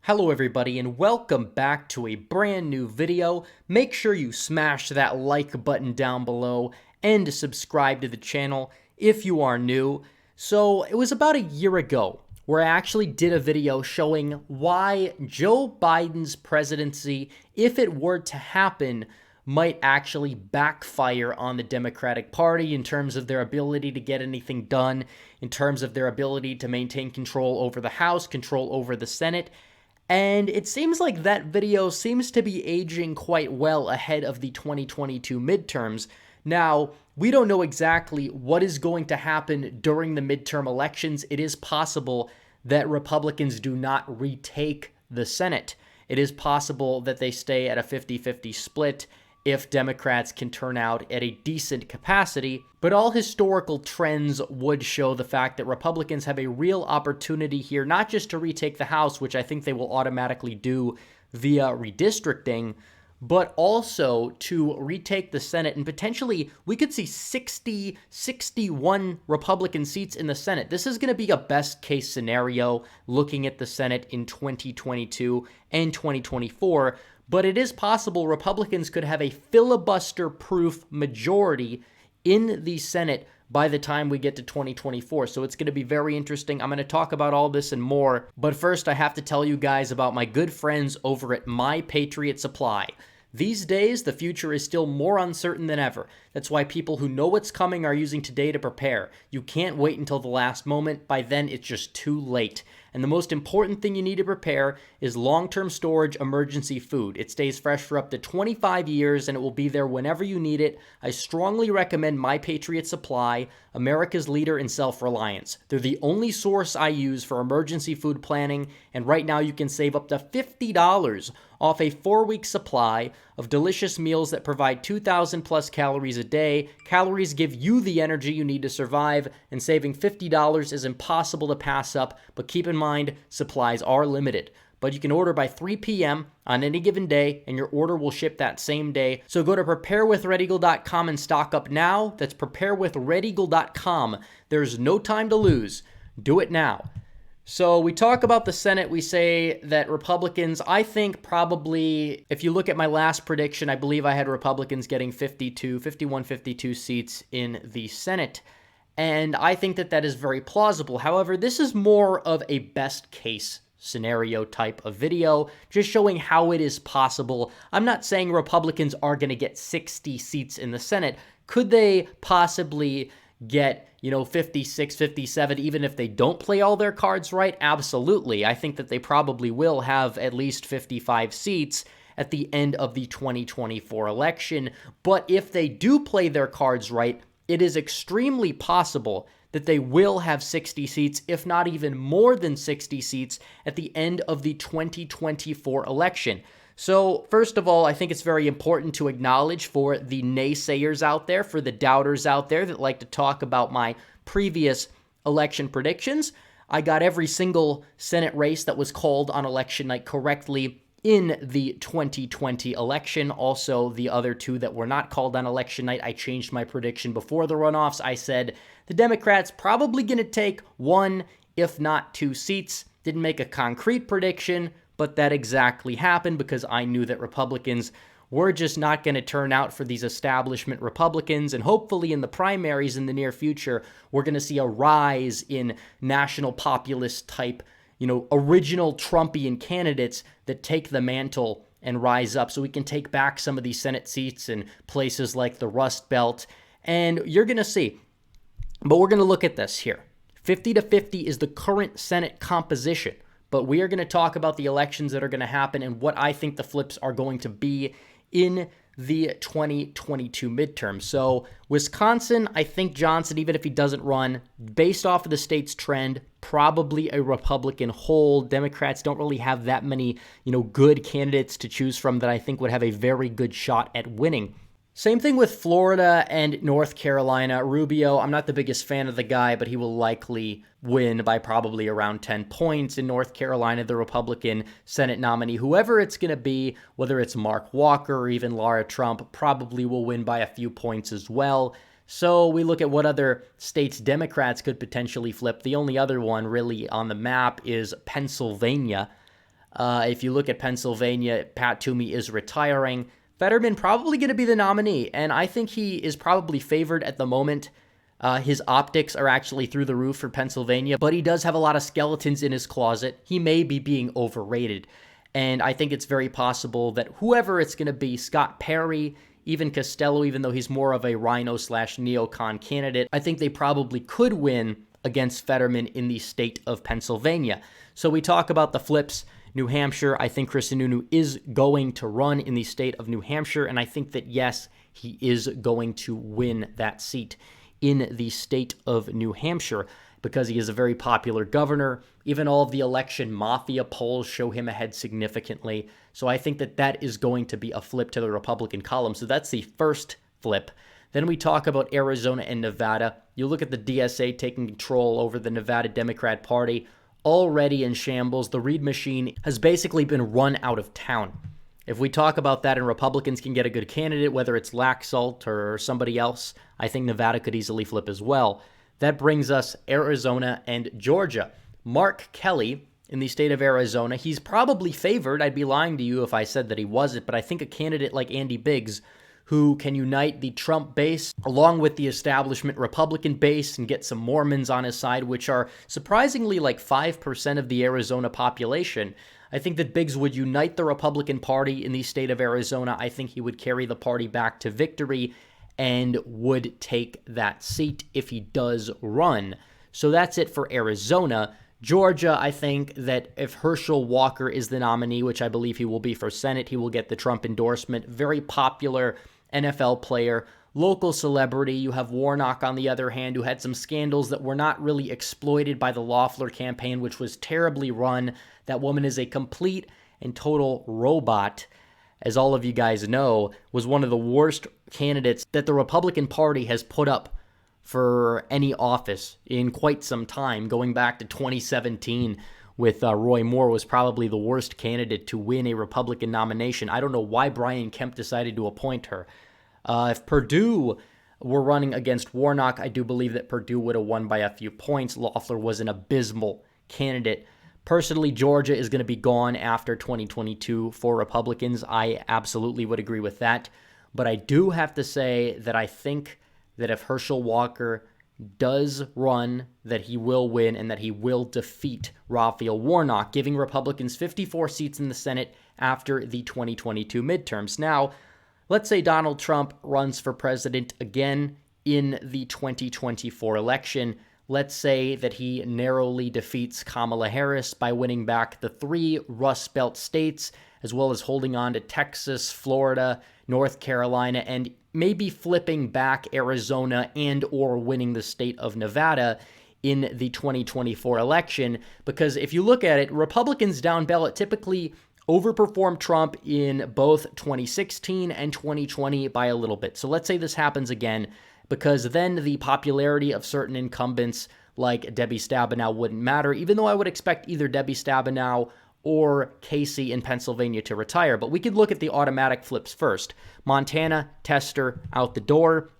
Hello everybody and welcome back to a brand new video. Make sure you smash that like button down below and subscribe to the channel if you are new. So it was about a year ago where I actually did a video showing why Joe Biden's presidency, if it were to happen, might actually backfire on the Democratic Party in terms of their ability to get anything done, in terms of their ability to maintain control over the House, control over the Senate. And it seems like that video seems to be aging quite well ahead of the 2022 midterms. Now, we don't know exactly what is going to happen during the midterm elections. It is possible that Republicans do not retake the Senate. It is possible that they stay at a 50-50 split if Democrats can turn out at a decent capacity, but all historical trends would show the fact that Republicans have a real opportunity here, not just to retake the House, which I think they will automatically do via redistricting, but also to retake the Senate, and potentially we could see 60, 61 Republican seats in the Senate. This is going to be a best case scenario looking at the Senate in 2022 and 2024. But it is possible Republicans could have a filibuster-proof majority in the Senate by the time we get to 2024. So it's going to be very interesting. I'm going to talk about all this and more. But first, I have to tell you guys about my good friends over at My Patriot Supply. These days, the future is still more uncertain than ever. That's why people who know what's coming are using today to prepare. You can't wait until the last moment. By then, it's just too late. And the most important thing you need to prepare is long-term storage emergency food. It stays fresh for up to 25 years, and it will be there whenever you need it. I strongly recommend My Patriot Supply, America's leader in self-reliance. They're the only source I use for emergency food planning, and right now you can save up to $50 off a 4-week supply of delicious meals that provide 2,000 plus calories a day. Calories give you the energy you need to survive, and saving $50 is impossible to pass up, but keep in mind, supplies are limited. But you can order by 3 p.m. on any given day, and your order will ship that same day. So go to preparewithredeagle.com and stock up now. That's preparewithredeagle.com. There's no time to lose. Do it now. So we talk about the Senate, we say that Republicans, I think probably, if you look at my last prediction, I believe I had Republicans getting 51, 52 seats in the Senate. And I think that that is very plausible. However, this is more of a best case scenario type of video, just showing how it is possible. I'm not saying Republicans are going to get 60 seats in the Senate. Could they possibly get 56, 57, even if they don't play all their cards right? Absolutely. I think that they probably will have at least 55 seats at the end of the 2024 election. But if they do play their cards right, it is extremely possible that they will have 60 seats, if not even more than 60 seats, at the end of the 2024 election. So, first of all, I think it's very important to acknowledge for the naysayers out there, for the doubters out there that like to talk about my previous election predictions. I got every single Senate race that was called on election night correctly in the 2020 election. Also, the other two that were not called on election night, I changed my prediction before the runoffs. I said the Democrats probably going to take 1, if not 2 seats. Didn't make a concrete prediction, but that exactly happened because I knew that Republicans were just not going to turn out for these establishment Republicans. And hopefully in the primaries in the near future, we're going to see a rise in national populist type, original Trumpian candidates that take the mantle and rise up so we can take back some of these Senate seats in places like the Rust Belt. And you're going to see. But we're going to look at this here. 50-50 is the current Senate composition. But we are going to talk about the elections that are going to happen and what I think the flips are going to be in the 2022 midterm. So Wisconsin, I think Johnson, even if he doesn't run, based off of the state's trend, probably a Republican hold. Democrats don't really have that many, good candidates to choose from that I think would have a very good shot at winning. Same thing with Florida and North Carolina. Rubio, I'm not the biggest fan of the guy, but he will likely win by probably around 10 points. In North Carolina, the Republican Senate nominee, whoever it's going to be, whether it's Mark Walker or even Laura Trump, probably will win by a few points as well. So we look at what other states Democrats could potentially flip. The only other one really on the map is Pennsylvania. If you look at Pennsylvania, Pat Toomey is retiring. Fetterman probably going to be the nominee, and I think he is probably favored at the moment. His optics are actually through the roof for Pennsylvania, but he does have a lot of skeletons in his closet. He may be being overrated, and I think it's very possible that whoever it's going to be, Scott Perry, even Costello, even though he's more of a rhino/neocon candidate, I think they probably could win against Fetterman in the state of Pennsylvania. So we talk about the flips. New Hampshire, I think Chris Sununu is going to run in the state of New Hampshire, and I think that, yes, he is going to win that seat in the state of New Hampshire because he is a very popular governor. Even all of the election mafia polls show him ahead significantly. So I think that that is going to be a flip to the Republican column. So that's the first flip. Then we talk about Arizona and Nevada. You look at the DSA taking control over the Nevada Democrat Party, already in shambles. The Reid machine has basically been run out of town. If we talk about that and Republicans can get a good candidate, whether it's Laxalt or somebody else, I think Nevada could easily flip as well. That brings us Arizona and Georgia. Mark Kelly in the state of Arizona, he's probably favored. I'd be lying to you if I said that he wasn't, but I think a candidate like Andy Biggs, who can unite the Trump base along with the establishment Republican base and get some Mormons on his side, which are surprisingly like 5% of the Arizona population. I think that Biggs would unite the Republican Party in the state of Arizona. I think he would carry the party back to victory and would take that seat if he does run. So that's it for Arizona. Georgia, I think that if Herschel Walker is the nominee, which I believe he will be for Senate, he will get the Trump endorsement. Very popular NFL player, local celebrity. You have Warnock, on the other hand, who had some scandals that were not really exploited by the Loeffler campaign, which was terribly run. That woman is a complete and total robot. As all of you guys know, was one of the worst candidates that the Republican Party has put up for any office in quite some time. Going back to 2017 with Roy Moore was probably the worst candidate to win a Republican nomination. I don't know why Brian Kemp decided to appoint her. If Perdue were running against Warnock, I do believe that Perdue would have won by a few points. Loeffler was an abysmal candidate. Personally, Georgia is going to be gone after 2022 for Republicans. I absolutely would agree with that. But I do have to say that I think that if Herschel Walker does run, that he will win and that he will defeat Raphael Warnock, giving Republicans 54 seats in the Senate after the 2022 midterms. Now, let's say Donald Trump runs for president again in the 2024 election. Let's say that he narrowly defeats Kamala Harris by winning back the 3 Rust Belt states, as well as holding on to Texas, Florida, North Carolina, and maybe flipping back Arizona and or winning the state of Nevada in the 2024 election. Because if you look at it, Republicans down ballot typically overperformed Trump in both 2016 and 2020 by a little bit. So let's say this happens again, because then the popularity of certain incumbents like Debbie Stabenow wouldn't matter, even though I would expect either Debbie Stabenow or Casey in Pennsylvania to retire. But we could look at the automatic flips first. Montana, Tester, out the door.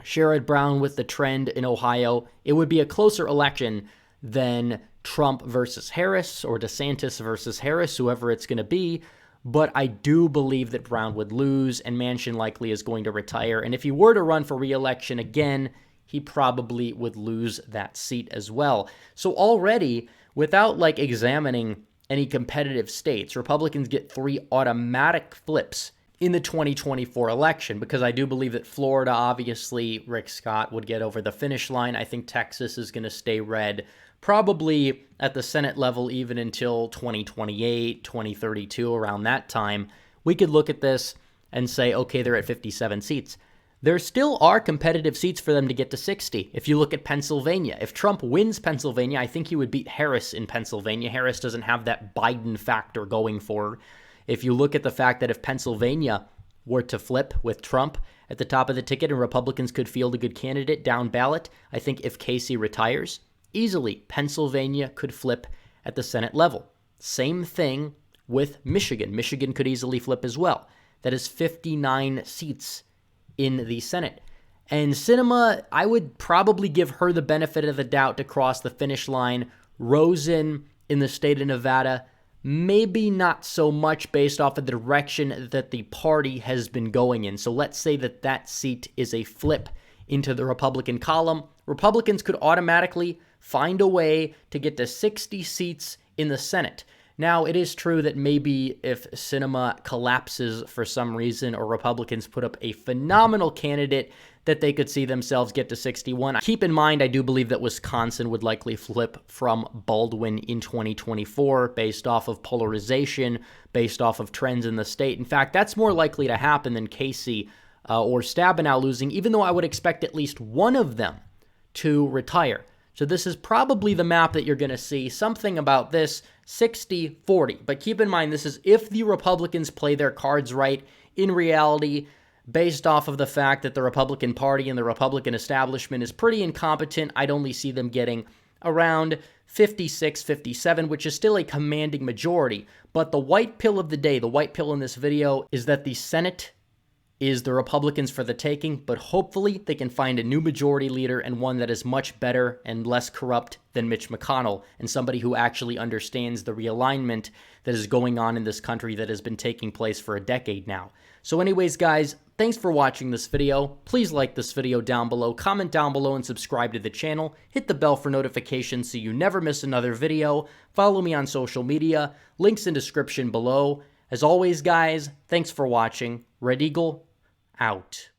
Sherrod Brown with the trend in Ohio. It would be a closer election than Trump versus Harris or DeSantis versus Harris, whoever it's going to be. But I do believe that Brown would lose, and Manchin likely is going to retire. And if he were to run for re-election again, he probably would lose that seat as well. So already, without examining any competitive states, Republicans get 3 automatic flips in the 2024 election, because I do believe that Florida, obviously, Rick Scott would get over the finish line. I think Texas is going to stay red, probably at the Senate level even until 2028, 2032, around that time. We could look at this and say, okay, they're at 57 seats. There still are competitive seats for them to get to 60. If you look at Pennsylvania, if Trump wins Pennsylvania, I think he would beat Harris in Pennsylvania. Harris doesn't have that Biden factor going for her. If you look at the fact that if Pennsylvania were to flip with Trump at the top of the ticket and Republicans could field a good candidate down ballot, I think if Casey retires, easily Pennsylvania could flip at the Senate level. Same thing with Michigan. Michigan could easily flip as well. That is 59 seats in the Senate. And Sinema, I would probably give her the benefit of the doubt to cross the finish line. Rosen in the state of Nevada, maybe not so much based off of the direction that the party has been going in. So let's say that that seat is a flip into the Republican column. Republicans could automatically find a way to get to 60 seats in the Senate. Now, it is true that maybe if Sinema collapses for some reason or Republicans put up a phenomenal candidate, that they could see themselves get to 61. Keep in mind, I do believe that Wisconsin would likely flip from Baldwin in 2024 based off of polarization, based off of trends in the state. In fact, that's more likely to happen than Casey or Stabenow losing, even though I would expect at least one of them to retire. So this is probably the map that you're going to see. Something about this 60-40. But keep in mind, this is if the Republicans play their cards right. In reality, based off of the fact that the Republican Party and the Republican establishment is pretty incompetent, I'd only see them getting around 56, 57, which is still a commanding majority. But the white pill of the day, the white pill in this video, is that the Senate is the Republicans for the taking, but hopefully they can find a new majority leader and one that is much better and less corrupt than Mitch McConnell, and somebody who actually understands the realignment that is going on in this country that has been taking place for a decade now. So anyways, guys, thanks for watching this video. Please like this video down below, comment down below, and subscribe to the channel. Hit the bell for notifications so you never miss another video. Follow me on social media. Links in description below. As always, guys, thanks for watching. Red Eagle, out.